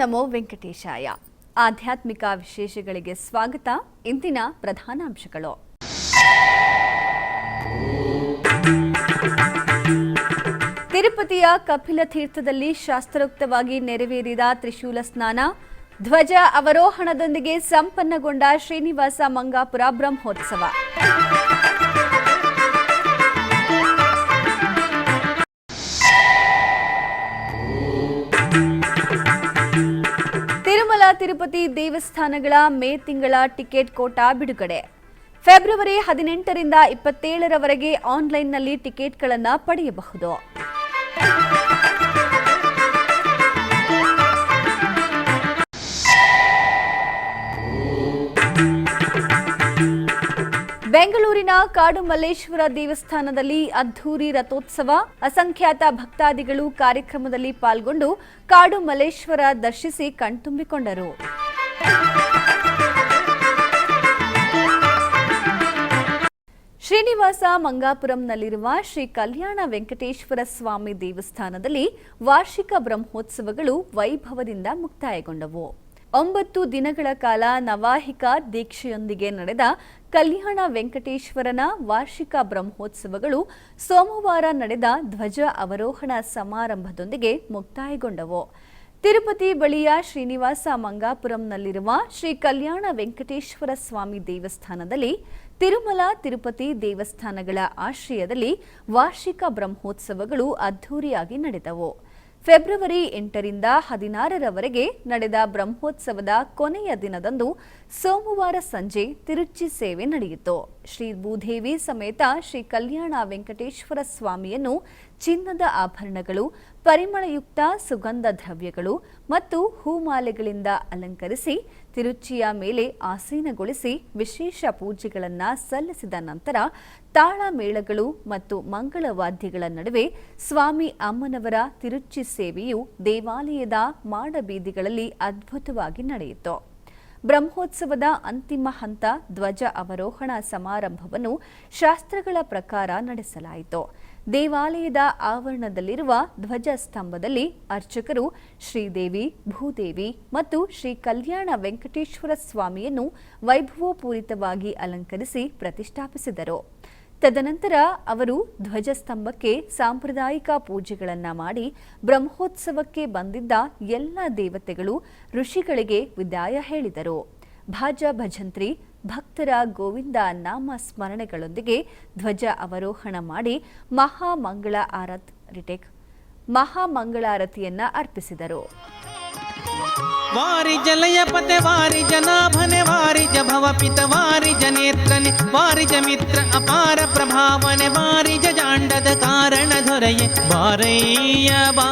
ನಮೋ ವೆಂಕಟೇಶಾಯ. ಆಧ್ಯಾತ್ಮಿಕ ವಿಶೇಷಗಳಿಗೆ ಸ್ವಾಗತ. ಇಂದಿನ ಪ್ರಧಾನಾಂಶಗಳು. ತಿರುಪತಿಯ ಕಪಿಲ ತೀರ್ಥದಲ್ಲಿ ಶಾಸ್ತ್ರೋಕ್ತವಾಗಿ ನೆರವೇರಿದ ತ್ರಿಶೂಲ ಸ್ನಾನ, ಧ್ವಜ ಅವರೋಹಣದೊಂದಿಗೆ ಸಂಪನ್ನಗೊಂಡ ಶ್ರೀನಿವಾಸ ಮಂಗಾಪುರ ಬ್ರಹ್ಮೋತ್ಸವ. ತಿರುಮಲ ತಿರುಪತಿ ದೇವಸ್ಥಾನಗಳ ಮೇ ತಿಂಗಳ ಟಿಕೆಟ್ ಕೋಟಾ ಬಿಡುಗಡೆ. ಫೆಬ್ರವರಿ 18ರಿಂದ 27ರವರೆಗೆ ಆನ್ಲೈನ್ನಲ್ಲಿ ಟಿಕೆಟ್ಗಳನ್ನು ಪಡೆಯಬಹುದು. ಬೆಂಗಳೂರಿನ ಕಾಡು ಮಲ್ಲೇಶ್ವರ ದೇವಸ್ಥಾನದಲ್ಲಿ ಅದ್ಧೂರಿ ರಥೋತ್ಸವ. ಅಸಂಖ್ಯಾತ ಭಕ್ತಾದಿಗಳು ಕಾರ್ಯಕ್ರಮದಲ್ಲಿ ಪಾಲ್ಗೊಂಡು ಕಾಡು ಮಲ್ಲೇಶ್ವರ ದರ್ಶಿಸಿ ಕಣ್ತುಂಬಿಕೊಂಡರು. ಶ್ರೀನಿವಾಸ ಮಂಗಾಪುರಂನಲ್ಲಿರುವ ಶ್ರೀ ಕಲ್ಯಾಣ ವೆಂಕಟೇಶ್ವರ ಸ್ವಾಮಿ ದೇವಸ್ಥಾನದಲ್ಲಿ ವಾರ್ಷಿಕ ಬ್ರಹ್ಮೋತ್ಸವಗಳು ವೈಭವದಿಂದ ಮುಕ್ತಾಯಗೊಂಡವು. 9 ದಿನಗಳ ಕಾಲ ನವಾಹಿಕ ದೀಕ್ಷೆಯೊಂದಿಗೆ ನಡೆದ ಕಲ್ಯಾಣ ವೆಂಕಟೇಶ್ವರನ ವಾರ್ಷಿಕ ಬ್ರಹ್ಮೋತ್ಸವಗಳು ಸೋಮವಾರ ನಡೆದ ಧ್ವಜ ಅವರೋಹಣ ಸಮಾರಂಭದೊಂದಿಗೆ ಮುಕ್ತಾಯಗೊಂಡವು. ತಿರುಪತಿ ಬಳಿಯ ಶ್ರೀನಿವಾಸ ಮಂಗಾಪುರಂನಲ್ಲಿರುವ ಶ್ರೀ ಕಲ್ಯಾಣ ವೆಂಕಟೇಶ್ವರ ಸ್ವಾಮಿ ದೇವಸ್ಥಾನದಲ್ಲಿ ತಿರುಮಲ ತಿರುಪತಿ ದೇವಸ್ಥಾನಗಳ ಆಶ್ರಯದಲ್ಲಿ ವಾರ್ಷಿಕ ಬ್ರಹ್ಮೋತ್ಸವಗಳು ಅದ್ಧೂರಿಯಾಗಿ ನಡೆದವು. ಫೆಬ್ರವರಿ 8ರಿಂದ 16ರವರೆಗೆ ನಡೆದ ಬ್ರಹ್ಮೋತ್ಸವದ ಕೊನೆಯ ದಿನದಂದು ಸೋಮವಾರ ಸಂಜೆ ತಿರುಚಿ ಸೇವೆ ನಡೆಯಿತು. ಶ್ರೀ ಭೂದೇವಿ ಸಮೇತ ಶ್ರೀ ಕಲ್ಯಾಣ ವೆಂಕಟೇಶ್ವರ ಸ್ವಾಮಿಯನ್ನು ಚಿನ್ನದ ಆಭರಣಗಳು, ಪರಿಮಳಯುಕ್ತ ಸುಗಂಧ ದ್ರವ್ಯಗಳು ಮತ್ತು ಹೂಮಾಲೆಗಳಿಂದ ಅಲಂಕರಿಸಿ ತಿರುಚಿಯ ಮೇಲೆ ಆಸೀನಗೊಳಿಸಿ ವಿಶೇಷ ಪೂಜೆಗಳನ್ನು ಸಲ್ಲಿಸಿದ ನಂತರ ತಾಳಮೇಳಗಳು ಮತ್ತು ಮಂಗಳವಾದ್ಯಗಳ ನಡುವೆ ಸ್ವಾಮಿ ಅಮ್ಮನವರ ತಿರುಚಿ ಸೇವೆಯು ದೇವಾಲಯದ ಮಾಡಬೀದಿಗಳಲ್ಲಿ ಅದ್ಭುತವಾಗಿ ನಡೆಯಿತು. ಬ್ರಹ್ಮೋತ್ಸವದ ಅಂತಿಮ ಹಂತ ಧ್ವಜ ಅವರೋಹಣ ಸಮಾರಂಭವನ್ನು ಶಾಸ್ತ್ರಗಳ ಪ್ರಕಾರ ನಡೆಸಲಾಯಿತು. ದೇವಾಲಯದ ಆವರಣದಲ್ಲಿರುವ ಧ್ವಜ ಸ್ತಂಭದಲ್ಲಿ ಅರ್ಚಕರು ಶ್ರೀದೇವಿ, ಭೂದೇವಿ ಮತ್ತು ಶ್ರೀ ಕಲ್ಯಾಣ ವೆಂಕಟೇಶ್ವರ ಸ್ವಾಮಿಯನ್ನು ವೈಭವಪೂರಿತವಾಗಿ ಅಲಂಕರಿಸಿ ಪ್ರತಿಷ್ಠಾಪಿಸಿದರು. ತದನಂತರ ಅವರು ಧ್ವಜಸ್ತಂಭಕ್ಕೆ ಸಾಂಪ್ರದಾಯಿಕ ಪೂಜೆಗಳನ್ನು ಮಾಡಿ ಬ್ರಹ್ಮೋತ್ಸವಕ್ಕೆ ಬಂದಿದ್ದ ಎಲ್ಲ ದೇವತೆಗಳು, ಋಷಿಗಳಿಗೆ ವಿದಾಯ ಹೇಳಿದರು. ಭಾಜ ಭಜಂತ್ರಿ, ಭಕ್ತರ ಗೋವಿಂದ ನಾಮ ಸ್ಮರಣೆಗಳೊಂದಿಗೆ ಧ್ವಜ ಅವರೋಹಣ ಮಾಡಿ ಮಹಾಮಂಗಳಾರತಿಯನ್ನ ಅರ್ಪಿಸಿದರು. ವಾರಿ ಜಲಯ ಪತೆ ವಾರಿ ಜನಾಭನೆ ವಾರಿ ಜಭವ ಪಿತ ವಾರಿ ಜನೇತ್ರನೆ ವಾರಿ ಜಮಿತ್ರ ಅಪಾರ ಪ್ರಭಾವನೆ ವಾರಿ ಜಾಂಡದ ಕಾರಣ ದೊರೆಯೆ ಬಾರಯ್ಯ ಬಾ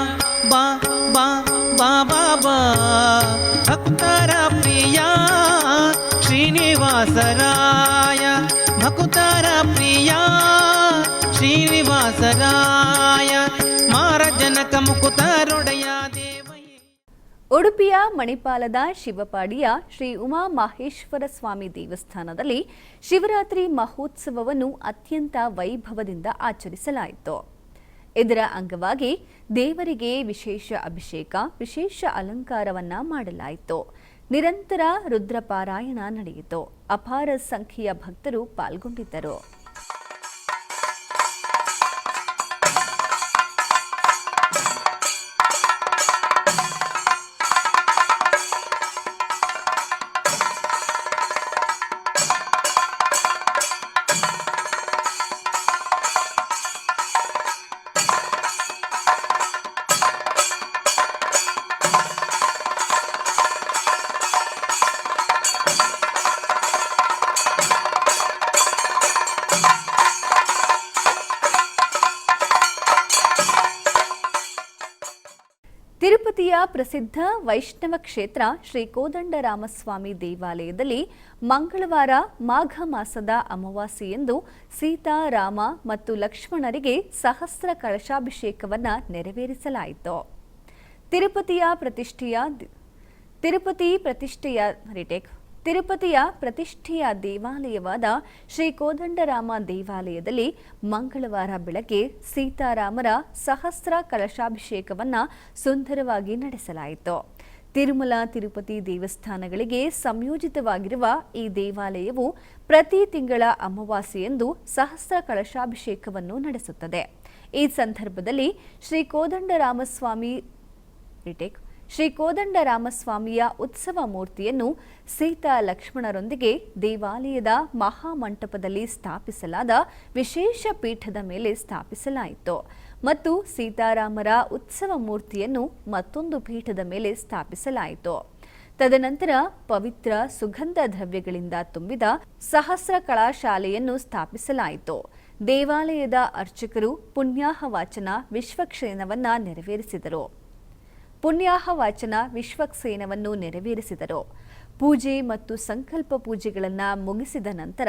ಬಾ ಬಾ ಬಾ ಬಾ ಬಾ ಭಕ್ತರ ಪ್ರಿಯ ಶ್ರೀನಿವಾಸರಾಯ ಭಕ್ತರ ಪ್ರಿಯ ಶ್ರೀನಿವಾಸರಾಯ ಮಾರಜನಕ ಮುಕುತರೊಡೆಯ ಉಡುಪಿಯ ಮಣಿಪಾಲದ ಶಿವಪಾಡಿಯ ಶ್ರೀ ಉಮಾ ಮಹೇಶ್ವರ ಸ್ವಾಮಿ ದೇವಸ್ಥಾನದಲ್ಲಿ ಶಿವರಾತ್ರಿ ಮಹೋತ್ಸವವನ್ನು ಅತ್ಯಂತ ವೈಭವದಿಂದ ಆಚರಿಸಲಾಯಿತು. ಇದರ ಅಂಗವಾಗಿ ದೇವರಿಗೆ ವಿಶೇಷ ಅಭಿಷೇಕ, ವಿಶೇಷ ಅಲಂಕಾರವನ್ನ ಮಾಡಲಾಯಿತು. ನಿರಂತರ ರುದ್ರಪಾರಾಯಣ ನಡೆಯಿತು. ಅಪಾರ ಸಂಖ್ಯೆಯ ಭಕ್ತರು ಪಾಲ್ಗೊಂಡಿದ್ದರು. ತಿರುಪತಿಯ ಪ್ರಸಿದ್ಧ ವೈಷ್ಣವ ಕ್ಷೇತ್ರ ಶ್ರೀ ಕೋದಂಡರಾಮಸ್ವಾಮಿ ದೇವಾಲಯದಲ್ಲಿ ಮಂಗಳವಾರ ಮಾಘ ಮಾಸದ ಅಮಾವಾಸ್ಯೆಯಂದು ಸೀತಾ, ರಾಮ ಮತ್ತು ಲಕ್ಷ್ಮಣರಿಗೆ ಸಹಸ್ರ ಕಳಶಾಭಿಷೇಕವನ್ನು ನೆರವೇರಿಸಲಾಯಿತು. ತಿರುಪತಿಯ ಪ್ರತಿಷ್ಠೆಯ ದೇವಾಲಯವಾದ ಶ್ರೀ ಕೋದಂಡರಾಮ ದೇವಾಲಯದಲ್ಲಿ ಮಂಗಳವಾರ ಬೆಳಗ್ಗೆ ಸೀತಾರಾಮರ ಸಹಸ್ರ ಕಲಶಾಭಿಷೇಕವನ್ನು ಸುಂದರವಾಗಿ ನಡೆಸಲಾಯಿತು. ತಿರುಮಲ ತಿರುಪತಿ ದೇವಸ್ಥಾನಗಳಿಗೆ ಸಂಯೋಜಿತವಾಗಿರುವ ಈ ದೇವಾಲಯವು ಪ್ರತಿ ತಿಂಗಳ ಅಮಾವಾಸ್ಯೆಯಂದು ಸಹಸ್ರ ಕಳಶಾಭಿಷೇಕವನ್ನು ನಡೆಸುತ್ತದೆ. ಈ ಸಂದರ್ಭದಲ್ಲಿ ಶ್ರೀ ಕೋದಂಡರಾಮಸ್ವಾಮಿಯ ಉತ್ಸವ ಮೂರ್ತಿಯನ್ನು ಸೀತಾ ಲಕ್ಷ್ಮಣರೊಂದಿಗೆ ದೇವಾಲಯದ ಮಹಾಮಂಟಪದಲ್ಲಿ ಸ್ಥಾಪಿಸಲಾದ ವಿಶೇಷ ಪೀಠದ ಮೇಲೆ ಸ್ಥಾಪಿಸಲಾಯಿತು ಮತ್ತು ಸೀತಾರಾಮರ ಉತ್ಸವ ಮೂರ್ತಿಯನ್ನು ಮತ್ತೊಂದು ಪೀಠದ ಮೇಲೆ ಸ್ಥಾಪಿಸಲಾಯಿತು. ತದನಂತರ ಪವಿತ್ರ ಸುಗಂಧ ದ್ರವ್ಯಗಳಿಂದ ತುಂಬಿದ ಸಹಸ್ರ ಕಳಾಶಾಲೆಯನ್ನು ಸ್ಥಾಪಿಸಲಾಯಿತು. ದೇವಾಲಯದ ಅರ್ಚಕರು ಪುಣ್ಯಾಹವಾಚನ ವಿಶ್ವಕ್ಸೇನವನ್ನು ನೆರವೇರಿಸಿದರು. ಪೂಜೆ ಮತ್ತು ಸಂಕಲ್ಪ ಪೂಜೆಗಳನ್ನು ಮುಗಿಸಿದ ನಂತರ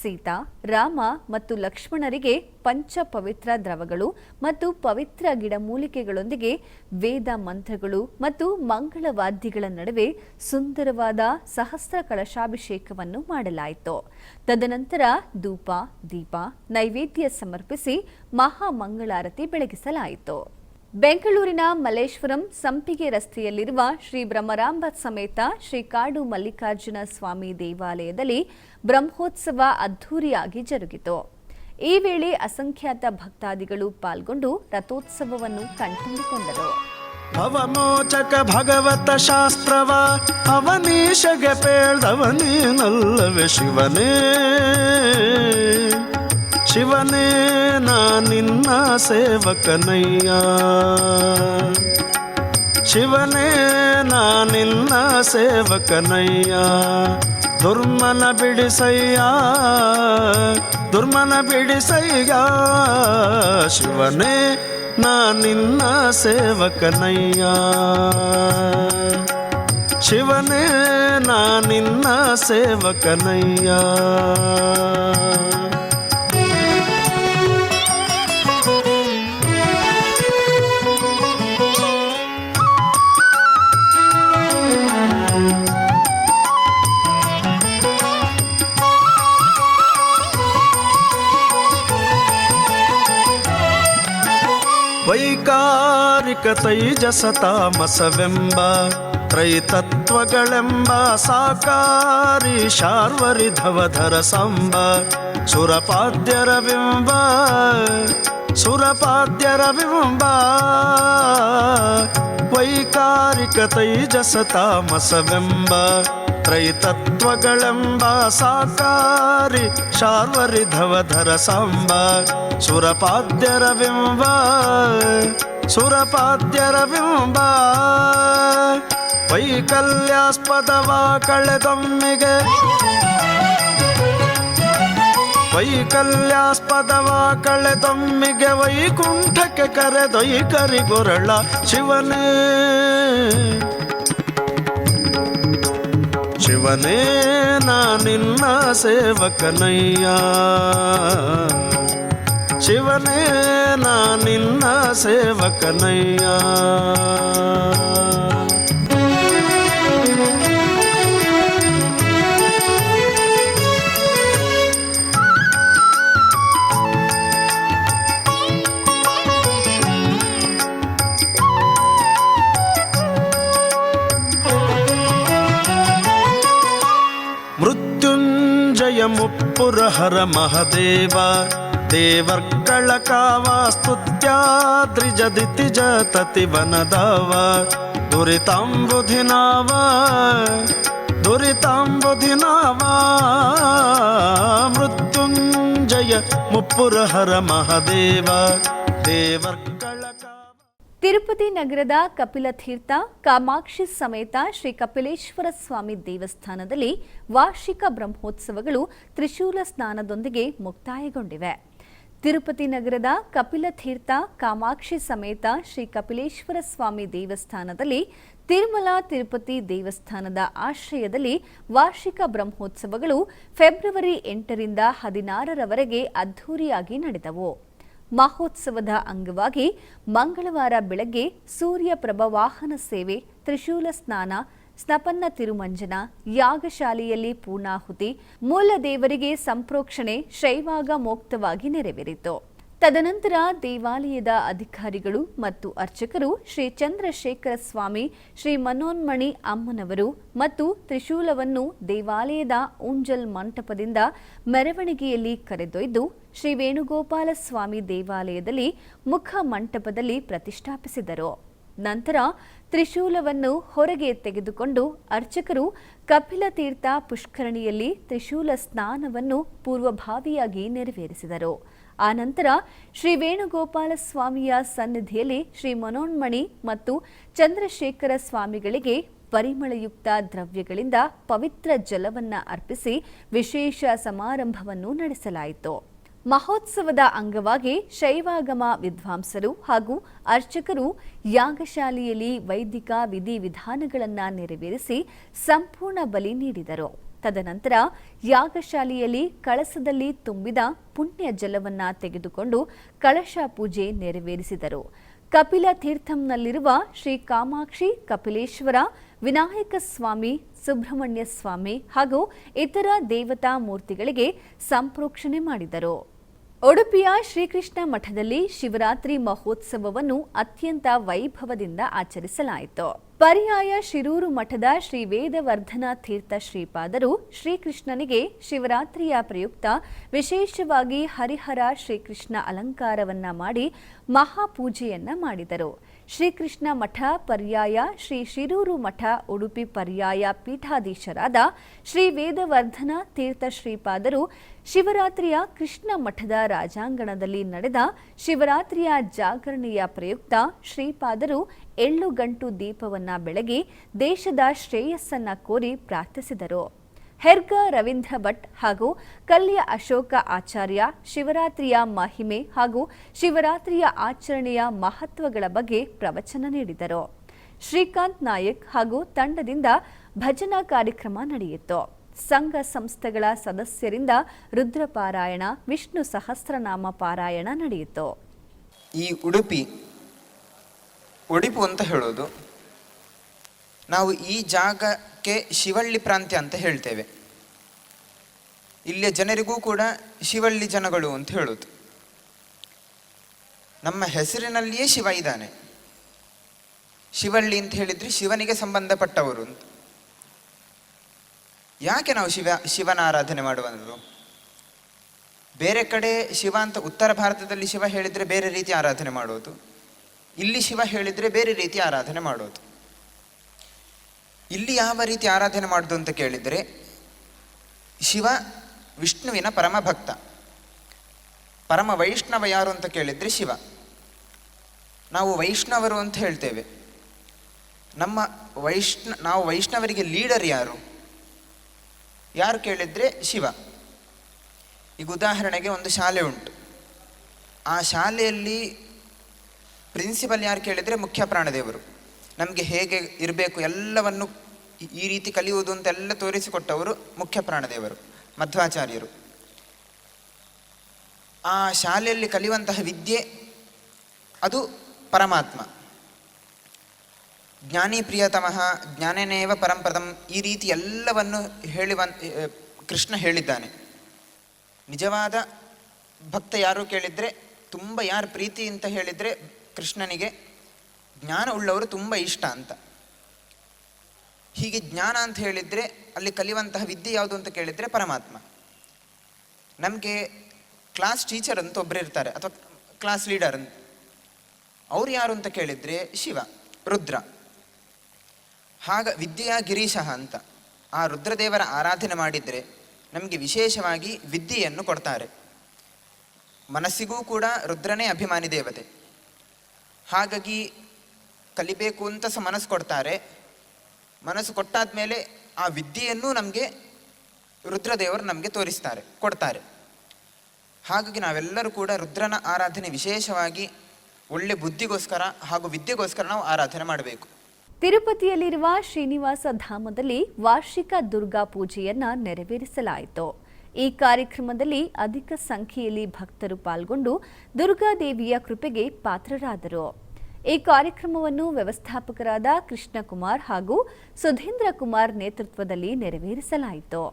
ಸೀತಾ, ರಾಮ ಮತ್ತು ಲಕ್ಷ್ಮಣರಿಗೆ ಪಂಚ ಪವಿತ್ರ ದ್ರವಗಳು ಮತ್ತು ಪವಿತ್ರ ಗಿಡಮೂಲಿಕೆಗಳೊಂದಿಗೆ ವೇದ ಮಂತ್ರಗಳು ಮತ್ತು ಮಂಗಳವಾದ್ಯಗಳ ನಡುವೆ ಸುಂದರವಾದ ಸಹಸ್ರ ಕಳಶಾಭಿಷೇಕವನ್ನು ಮಾಡಲಾಯಿತು. ತದನಂತರ ಧೂಪ, ದೀಪ, ನೈವೇದ್ಯ ಸಮರ್ಪಿಸಿ ಮಹಾಮಂಗಳಾರತಿ ಬೆಳಗಿಸಲಾಯಿತು. ಬೆಂಗಳೂರಿನ ಮಲ್ಲೇಶ್ವರಂ ಸಂಪಿಗೆ ರಸ್ತೆಯಲ್ಲಿರುವ ಶ್ರೀ ಬ್ರಹ್ಮರಾಂಬ ಸಮೇತ ಶ್ರೀ ಕಾಡು ಮಲ್ಲಿಕಾರ್ಜುನ ಸ್ವಾಮಿ ದೇವಾಲಯದಲ್ಲಿ ಬ್ರಹ್ಮೋತ್ಸವ ಅದ್ಧೂರಿಯಾಗಿ ಜರುಗಿತು. ಈ ವೇಳೆ ಅಸಂಖ್ಯಾತ ಭಕ್ತಾದಿಗಳು ಪಾಲ್ಗೊಂಡು ರಥೋತ್ಸವವನ್ನು ಕಣ್ತುಂಬಿಕೊಂಡರು. ಅವಮೋಚಕ ಭಗವತ ಶಾಸ್ತ್ರವ ಅವನೀಶಗೆ ಪೇಳ್ದವನೇನಲ್ಲವೇ ಶಿವನೇ ಶಿವನೇ ನಾ ನಿನ್ನ ಸೇವಕನಯ್ಯ ಶಿವನೇ ನಾ ನಿನ್ನ ಸೇವಕನಯ್ಯ ದುರ್ಮನ ಬಿಡಿಸಯ್ಯ ಶಿವನೇ ನಾ ನಿನ್ನ ಸೇವಕನಯ್ಯ ಶಿವನೇ ನಾ ನಿನ್ನ ಸೇವಕನಯ್ಯ. ವೈಕಾರಿಕ ತೈಜಸ ತಾಮಸವೆಂಬ ತ್ರೈತತ್ವಗಳೆಂಬ ಸಾಕಾರಿ ಶಾರ್ವರಿಧವಧರ ಸಂಬ ಸುರಪಾದ್ಯರ ಬಿಂಬ ವೈಕಾರಿಕ ತೈಜಸ ತಾಮಸವೆಂಬ ತ್ರೈತತ್ವಗಳೆಂಬ ಸಾಕಾರಿ ಶಾರ್ವರಿಧವಧರ ಸಂಬ ಸುರಪಾದ್ಯರ ಬಿಂಬ ವೈಕಲ್ಯಾಸ್ಪದವ ಕಳೆದೊಮ್ಮಿಗೆ ವೈಕುಂಠಕ್ಕೆ ಕರೆದೊಯ್ಕರಿಗೊರಳ ಶಿವನೇ ಶಿವನೇ ನಾ ನಿನ್ನ ಸೇವಕನಯ್ಯ ಶಿವನೇ ನಾ ನಿನ್ನ ಸೇವಕನಯ್ಯ. ಮೃತ್ಯುಂಜಯ ಮುಪ್ಪುರಹರ ಮಹದೇವ ದೇವರ್ಗಳ ಕಾವ ಸ್ತುತ್ಯಾದ್ರಿಜದಿತಿಜ ತತಿವನದಾವ ದುರಿತಾಂಬುಧಿನಾವ ಮೃತ್ಯುಂಜಯ ಮುಪ್ಪುರಹರ ಮಹದೇವ ದೇವರ್ಗಳ ಕಾವ. ತಿರುಪತಿ ನಗರದ ಕಪಿಲತೀರ್ಥ ಕಾಮಾಕ್ಷಿ ಸಮೇತ ಶ್ರೀ ಕಪಿಲೇಶ್ವರ ಸ್ವಾಮಿ ದೇವಸ್ಥಾನದಲ್ಲಿ ವಾರ್ಷಿಕ ಬ್ರಹ್ಮೋತ್ಸವಗಳು ತ್ರಿಶೂಲ ಸ್ನಾನದೊಂದಿಗೆ ಮುಕ್ತಾಯಗೊಂಡಿವೆ. ತಿರುಪತಿ ನಗರದ ಕಪಿಲತೀರ್ಥ ಕಾಮಾಕ್ಷಿ ಸಮೇತ ಶ್ರೀ ಕಪಿಲೇಶ್ವರ ಸ್ವಾಮಿ ದೇವಸ್ಥಾನದಲ್ಲಿ ತಿರುಮಲ ತಿರುಪತಿ ದೇವಸ್ಥಾನದ ಆಶ್ರಯದಲ್ಲಿ ವಾರ್ಷಿಕ ಬ್ರಹ್ಮೋತ್ಸವಗಳು ಫೆಬ್ರವರಿ 8ರಿಂದ 16ರವರೆಗೆ ಅದ್ಧೂರಿಯಾಗಿ ನಡೆದವು. ಮಹೋತ್ಸವದ ಅಂಗವಾಗಿ ಮಂಗಳವಾರ ಬೆಳಗ್ಗೆ ಸೂರ್ಯ ಪ್ರಭವಾಹನ ಸೇವೆ, ತ್ರಿಶೂಲ ಸ್ನಾನ, ಸ್ನಪನ್ನ ತಿರುಮಂಜನ, ಯಾಗಶಾಲೆಯಲ್ಲಿ ಪೂರ್ಣಾಹುತಿ, ಮೂಲ ದೇವರಿಗೆ ಸಂಪ್ರೋಕ್ಷಣೆ ಶೈವಾಗ ಮೋಕ್ತವಾಗಿ ನೆರವೇರಿತು. ತದನಂತರ ದೇವಾಲಯದ ಅಧಿಕಾರಿಗಳು ಮತ್ತು ಅರ್ಚಕರು ಶ್ರೀ ಚಂದ್ರಶೇಖರ ಸ್ವಾಮಿ, ಶ್ರೀ ಮನೋನ್ಮಣಿ ಅಮ್ಮನವರು ಮತ್ತು ತ್ರಿಶೂಲವನ್ನು ದೇವಾಲಯದ ಊಂಜಲ್ ಮಂಟಪದಿಂದ ಮೆರವಣಿಗೆಯಲ್ಲಿ ಕರೆದೊಯ್ದು ಶ್ರೀ ವೇಣುಗೋಪಾಲ ಸ್ವಾಮಿ ದೇವಾಲಯದಲ್ಲಿ ಮುಖ ಮಂಟಪದಲ್ಲಿ ಪ್ರತಿಷ್ಠಾಪಿಸಿದರು. ನಂತರ ತ್ರಿಶೂಲವನ್ನು ಹೊರಗೆ ತೆಗೆದುಕೊಂಡು ಅರ್ಚಕರು ಕಪಿಲತೀರ್ಥ ಪುಷ್ಕರಣಿಯಲ್ಲಿ ತ್ರಿಶೂಲ ಸ್ನಾನವನ್ನು ಪೂರ್ವಭಾವಿಯಾಗಿ ನೆರವೇರಿಸಿದರು. ಆನಂತರ ಶ್ರೀ ವೇಣುಗೋಪಾಲ ಸ್ವಾಮಿಯ ಸನ್ನಿಧಿಯಲ್ಲಿ ಶ್ರೀ ಮನೋನ್ಮಣಿ ಮತ್ತು ಚಂದ್ರಶೇಖರ ಸ್ವಾಮಿಗಳಿಗೆ ಪರಿಮಳಯುಕ್ತ ದ್ರವ್ಯಗಳಿಂದ ಪವಿತ್ರ ಜಲವನ್ನ ಅರ್ಪಿಸಿ ವಿಶೇಷ ಸಮಾರಂಭವನ್ನು ನಡೆಸಲಾಯಿತು. ಮಹೋತ್ಸವದ ಅಂಗವಾಗಿ ಶೈವಾಗಮ ವಿದ್ವಾಂಸರು ಹಾಗೂ ಅರ್ಚಕರು ಯಾಗಶಾಲೆಯಲ್ಲಿ ವೈದಿಕ ವಿಧಿವಿಧಾನಗಳನ್ನು ನೆರವೇರಿಸಿ ಸಂಪೂರ್ಣ ಬಲಿ ನೀಡಿದರು. ತದನಂತರ ಯಾಗಶಾಲೆಯಲ್ಲಿ ಕಳಸದಲ್ಲಿ ತುಂಬಿದ ಪುಣ್ಯ ಜಲವನ್ನ ತೆಗೆದುಕೊಂಡು ಕಳಶ ಪೂಜೆ ನೆರವೇರಿಸಿದರು. ಕಪಿಲ ತೀರ್ಥಂನಲ್ಲಿರುವ ಶ್ರೀ ಕಾಮಾಕ್ಷಿ, ಕಪಿಲೇಶ್ವರ, ವಿನಾಯಕ ಸ್ವಾಮಿ, ಸುಬ್ರಹ್ಮಣ್ಯ ಸ್ವಾಮಿ ಹಾಗೂ ಇತರ ದೇವತಾ ಮೂರ್ತಿಗಳಿಗೆ ಸಂಪ್ರೋಕ್ಷಣೆ ಮಾಡಿದರು. ಉಡುಪಿಯ ಶ್ರೀಕೃಷ್ಣ ಮಠದಲ್ಲಿ ಶಿವರಾತ್ರಿ ಮಹೋತ್ಸವವನ್ನು ಅತ್ಯಂತ ವೈಭವದಿಂದ ಆಚರಿಸಲಾಯಿತು. ಪರ್ಯಾಯ ಶಿರೂರು ಮಠದ ಶ್ರೀ ವೇದವರ್ಧನ ತೀರ್ಥ ಶ್ರೀಪಾದರು ಶ್ರೀಕೃಷ್ಣನಿಗೆ ಶಿವರಾತ್ರಿಯ ಪ್ರಯುಕ್ತ ವಿಶೇಷವಾಗಿ ಹರಿಹರ ಶ್ರೀಕೃಷ್ಣ ಅಲಂಕಾರವನ್ನ ಮಾಡಿ ಮಹಾಪೂಜೆಯನ್ನ ಮಾಡಿದರು. ಶ್ರೀಕೃಷ್ಣ ಮಠ ಪರ್ಯಾಯ ಶ್ರೀ ಶಿರೂರು ಮಠ ಉಡುಪಿ ಪರ್ಯಾಯ ಪೀಠಾಧೀಶರಾದ ಶ್ರೀ ವೇದವರ್ಧನ ತೀರ್ಥ ಶ್ರೀಪಾದರು ಶಿವರಾತ್ರಿಯ ಕೃಷ್ಣ ಮಠದ ರಾಜಾಂಗಣದಲ್ಲಿ ನಡೆದ ಶಿವರಾತ್ರಿಯ ಜಾಗರಣೆಯ ಪ್ರಯುಕ್ತ ಶ್ರೀಪಾದರು ಎಳ್ಳುಗಂಟು ದೀಪವನ್ನ ಬೆಳಗಿ ದೇಶದ ಶ್ರೇಯಸ್ಸನ್ನ ಕೋರಿ ಪ್ರಾರ್ಥಿಸಿದರು. ಹೆರ್ಗ ರವೀಂದ್ರ ಭಟ್ ಹಾಗೂ ಕಲ್ಯ ಅಶೋಕ ಆಚಾರ್ಯ ಶಿವರಾತ್ರಿಯ ಮಹಿಮೆ ಹಾಗೂ ಶಿವರಾತ್ರಿಯ ಆಚರಣೆಯ ಮಹತ್ವಗಳ ಬಗ್ಗೆ ಪ್ರವಚನ ನೀಡಿದರು. ಶ್ರೀಕಾಂತ್ ನಾಯಕ್ ಹಾಗೂ ತಂಡದಿಂದ ಭಜನಾ ಕಾರ್ಯಕ್ರಮ ನಡೆಯಿತು. ಸಂಘ ಸಂಸ್ಥೆಗಳ ಸದಸ್ಯರಿಂದ ರುದ್ರಪಾರಾಯಣ, ವಿಷ್ಣು ಸಹಸ್ರನಾಮ ಪಾರಾಯಣ ನಡೆಯಿತು. ಈ ಉಡುಪಿ ಅಂತ ಹೇಳೋದು, ನಾವು ಈ ಜಾಗಕ್ಕೆ ಶಿವಳ್ಳಿ ಪ್ರಾಂತ್ಯ ಅಂತ ಹೇಳ್ತೇವೆ. ಇಲ್ಲಿಯ ಜನರಿಗೂ ಕೂಡ ಶಿವಳ್ಳಿ ಜನಗಳು ಅಂತ ಹೇಳೋದು. ನಮ್ಮ ಹೆಸರಿನಲ್ಲಿಯೇ ಶಿವ ಇದ್ದಾನೆ. ಶಿವಳ್ಳಿ ಅಂತ ಹೇಳಿದ್ರೆ ಶಿವನಿಗೆ ಸಂಬಂಧಪಟ್ಟವರು ಅಂತ. ಯಾಕೆ ನಾವು ಶಿವನ ಆರಾಧನೆ ಮಾಡುವುದು? ಬೇರೆ ಕಡೆ ಶಿವ ಅಂತ ಉತ್ತರ ಭಾರತದಲ್ಲಿ ಶಿವ ಹೇಳಿದರೆ ಬೇರೆ ರೀತಿ ಆರಾಧನೆ ಮಾಡೋದು, ಇಲ್ಲಿ ಶಿವ ಹೇಳಿದರೆ ಬೇರೆ ರೀತಿ ಆರಾಧನೆ ಮಾಡೋದು. ಇಲ್ಲಿ ಯಾವ ರೀತಿ ಆರಾಧನೆ ಮಾಡೋದು ಅಂತ ಕೇಳಿದರೆ, ಶಿವ ವಿಷ್ಣುವಿನ ಪರಮ ಭಕ್ತ. ಪರಮ ವೈಷ್ಣವ ಯಾರು ಅಂತ ಕೇಳಿದರೆ ಶಿವ. ನಾವು ವೈಷ್ಣವರು ಅಂತ ಹೇಳ್ತೇವೆ. ನಾವು ವೈಷ್ಣವರಿಗೆ ಲೀಡರ್ ಯಾರು ಕೇಳಿದರೆ ಶಿವ. ಈಗ ಉದಾಹರಣೆಗೆ ಒಂದು ಶಾಲೆ ಉಂಟು. ಆ ಶಾಲೆಯಲ್ಲಿ ಪ್ರಿನ್ಸಿಪಲ್ ಯಾರು ಕೇಳಿದರೆ ಮುಖ್ಯ ಪ್ರಾಣದೇವರು. ನಮಗೆ ಹೇಗೆ ಇರಬೇಕು ಎಲ್ಲವನ್ನು ಈ ರೀತಿ ಕಲಿಯುವುದು ಅಂತೆಲ್ಲ ತೋರಿಸಿಕೊಟ್ಟವರು ಮುಖ್ಯ ಪ್ರಾಣದೇವರು, ಮಧ್ವಾಚಾರ್ಯರು. ಆ ಶಾಲೆಯಲ್ಲಿ ಕಲಿಯುವಂತಹ ವಿದ್ಯೆ ಅದು ಪರಮಾತ್ಮ. ಜ್ಞಾನಿ ಪ್ರಿಯತಮಃ ಜ್ಞಾನೇನೇವ ಪರಂಪದಂ, ಈ ರೀತಿ ಎಲ್ಲವನ್ನು ಕೃಷ್ಣ ಹೇಳಿದ್ದಾನೆ. ನಿಜವಾದ ಭಕ್ತ ಯಾರು ಕೇಳಿದರೆ, ತುಂಬ ಯಾರು ಪ್ರೀತಿ ಅಂತ ಹೇಳಿದರೆ ಕೃಷ್ಣನಿಗೆ ಜ್ಞಾನ ಉಳ್ಳವರು ತುಂಬ ಇಷ್ಟ ಅಂತ. ಹೀಗೆ ಜ್ಞಾನ ಅಂತ ಹೇಳಿದರೆ ಅಲ್ಲಿ ಕಲಿಯುವಂತಹ ವಿದ್ಯೆ ಯಾವುದು ಅಂತ ಕೇಳಿದರೆ ಪರಮಾತ್ಮ. ನಮಗೆ ಕ್ಲಾಸ್ ಟೀಚರ್ ಅಂತ ಒಬ್ಬರು ಇರ್ತಾರೆ, ಅಥವಾ ಕ್ಲಾಸ್ ಲೀಡರ್ ಅಂತ. ಅವ್ರು ಯಾರು ಅಂತ ಕೇಳಿದರೆ ಶಿವ, ರುದ್ರ. ವಿದ್ಯೆಯ ಗಿರೀಶಃ ಅಂತ ಆ ರುದ್ರದೇವರ ಆರಾಧನೆ ಮಾಡಿದರೆ ನಮಗೆ ವಿಶೇಷವಾಗಿ ವಿದ್ಯೆಯನ್ನು ಕೊಡ್ತಾರೆ. ಮನಸ್ಸಿಗೂ ಕೂಡ ರುದ್ರನೇ ಅಭಿಮಾನಿ ದೇವತೆ. ಹಾಗಾಗಿ ಕಲಿಬೇಕು ಅಂತ ಮನಸ್ಸು ಕೊಡ್ತಾರೆ. ಮನಸ್ಸು ಕೊಟ್ಟಾದ ಮೇಲೆ ಆ ವಿದ್ಯೆಯನ್ನು ನಮಗೆ ರುದ್ರದೇವರು ನಮಗೆ ಕೊಡ್ತಾರೆ. ಹಾಗಾಗಿ ನಾವೆಲ್ಲರೂ ಕೂಡ ರುದ್ರನ ಆರಾಧನೆ ವಿಶೇಷವಾಗಿ ಒಳ್ಳೆ ಬುದ್ಧಿಗೋಸ್ಕರ ಹಾಗೂ ವಿದ್ಯೆಗೋಸ್ಕರ ನಾವು ಆರಾಧನೆ ಮಾಡಬೇಕು. ತಿರುಪತಿಯಲ್ಲಿರುವ ಶ್ರೀನಿವಾಸ ಧಾಮದಲ್ಲಿ ವಾರ್ಷಿಕ ದುರ್ಗಾ ಪೂಜೆಯನ್ನ ನೆರವೇರಿಸಲಾಯಿತು. ಈ ಕಾರ್ಯಕ್ರಮದಲ್ಲಿ ಅಧಿಕ ಸಂಖ್ಯೆಯಲ್ಲಿ ಭಕ್ತರು ಪಾಲ್ಗೊಂಡು ದುರ್ಗಾದೇವಿಯ ಕೃಪೆಗೆ ಪಾತ್ರರಾದರು. ಈ ಕಾರ್ಯಕ್ರಮವನ್ನು ವ್ಯವಸ್ಥಾಪಕರಾದ ಕೃಷ್ಣಕುಮಾರ್ ಹಾಗೂ ಸುಧೀಂದ್ರ ಕುಮಾರ್ ನೇತೃತ್ವದಲ್ಲಿ ನೆರವೇರಿಸಲಾಯಿತು.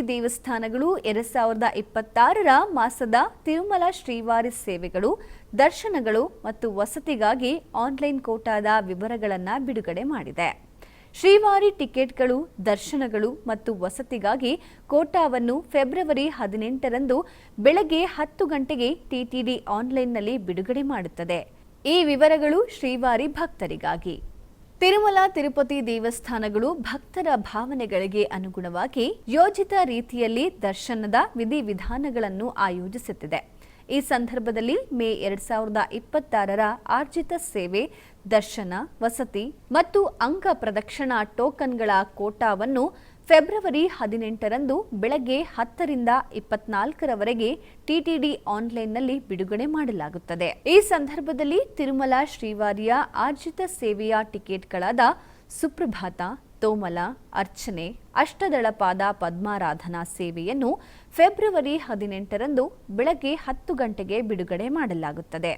ದೇವಸ್ಥಾನಗಳು 2026ರ ಮಾಸದ ತಿರುಮಲ ಶ್ರೀವಾರಿ ಸೇವೆಗಳು, ದರ್ಶನಗಳು ಮತ್ತು ವಸತಿಗಾಗಿ ಆನ್ಲೈನ್ ಕೋಟಾದ ವಿವರಗಳನ್ನು ಬಿಡುಗಡೆ ಮಾಡಿದೆ. ಶ್ರೀವಾರಿ ಟಿಕೆಟ್ಗಳು, ದರ್ಶನಗಳು ಮತ್ತು ವಸತಿಗಾಗಿ ಕೋಟಾವನ್ನು ಫೆಬ್ರವರಿ 18ರಂದು ಬೆಳಗ್ಗೆ 10 ಗಂಟೆಗೆ ಟಿಟಿಡಿ ಆನ್ಲೈನ್ನಲ್ಲಿ ಬಿಡುಗಡೆ ಮಾಡುತ್ತದೆ. ಈ ವಿವರಗಳು ಶ್ರೀವಾರಿ ಭಕ್ತರಿಗಾಗಿ. ತಿರುಮಲ ತಿರುಪತಿ ದೇವಸ್ಥಾನಗಳು ಭಕ್ತರ ಭಾವನೆಗಳಿಗೆ ಅನುಗುಣವಾಗಿ ಯೋಜಿತ ರೀತಿಯಲ್ಲಿ ದರ್ಶನದ ವಿಧಿವಿಧಾನಗಳನ್ನು ಆಯೋಜಿಸುತ್ತಿದೆ. ಈ ಸಂದರ್ಭದಲ್ಲಿ ಮೇ 2026ರ ಆರ್ಜಿತ ಸೇವೆ, ದರ್ಶನ, ವಸತಿ ಮತ್ತು ಅಂಗ ಪ್ರದಕ್ಷಿಣಾ ಟೋಕನ್ಗಳ ಕೋಟಾವನ್ನು ಫೆಬ್ರವರಿ 18ರಂದು ಬೆಳಗ್ಗೆ 10ರಿಂದ 24ರವರೆಗೆ ಟಿಟಿಡಿ ಆನ್ಲೈನ್ನಲ್ಲಿ ಬಿಡುಗಡೆ ಮಾಡಲಾಗುತ್ತದೆ. ಈ ಸಂದರ್ಭದಲ್ಲಿ ತಿರುಮಲ ಶ್ರೀವಾರಿಯ ಆರ್ಜಿತ ಸೇವೆಯ ಟಿಕೆಟ್ಗಳಾದ ಸುಪ್ರಭಾತ, ತೋಮಲ, ಅರ್ಚನೆ, ಅಷ್ಟದಳಪಾದ ಪದ್ಮಾರಾಧನಾ ಸೇವೆಯನ್ನು ಫೆಬ್ರವರಿ 18ರಂದು ಬೆಳಗ್ಗೆ 10 ಗಂಟೆಗೆ ಬಿಡುಗಡೆ ಮಾಡಲಾಗುತ್ತದೆ.